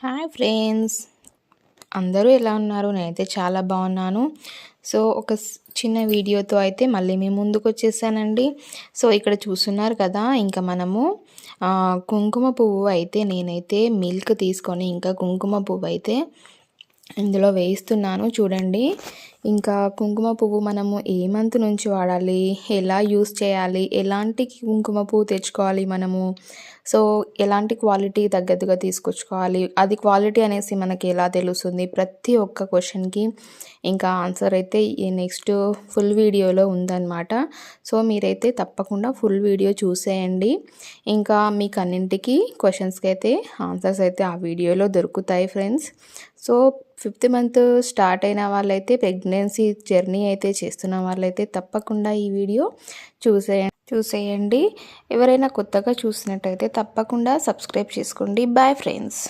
Hi friends, అందరూ ఎలా ఉన్నారు? నేనైతే చాలా బాగున్నాను. సో ఒక చిన్న వీడియోతో అయితే మళ్ళీ మీ ముందుకు వచ్చేసానండి. సో ఇక్కడ చూస్తున్నారు కదా, ఇంకా మనము కుంకుమ పువ్వు అయితే నేనైతే మిల్క్ తీసుకొని ఇంకా కుంకుమ పువ్వు అయితే ఇందులో వేస్తున్నాను చూడండి. ఇంకా కుంకుమ పువ్వు మనము ఏ మంత్ నుంచి వాడాలి, ఎలా యూస్ చేయాలి, ఎలాంటి కుంకుమ పువ్వు తెచ్చుకోవాలి మనము, సో ఎలాంటి క్వాలిటీ తగ్గట్టుగా తీసుకొచ్చుకోవాలి, అది క్వాలిటీ అనేసి మనకి ఎలా తెలుస్తుంది, ప్రతి ఒక్క క్వశ్చన్కి ఇంకా ఆన్సర్ అయితే ఈ నెక్స్ట్ ఫుల్ వీడియోలో ఉందన్నమాట. సో మీరైతే తప్పకుండా ఫుల్ వీడియో చూసేయండి. ఇంకా మీకు అన్నింటికి క్వశ్చన్స్కి అయితే ఆన్సర్స్ అయితే ఆ వీడియోలో దొరుకుతాయి friends. So 5th month start అయిన వాళ్ళైతే, ప్రెగ్నెన్సీ జర్నీ అయితే చేస్తున్న వాళ్ళైతే తప్పకుండా ఈ వీడియో చూసేయండి. ఎవరైనా కొత్తగా చూసినట్టయితే తప్పకుండా సబ్స్క్రైబ్ చేసుకోండి. Bye friends.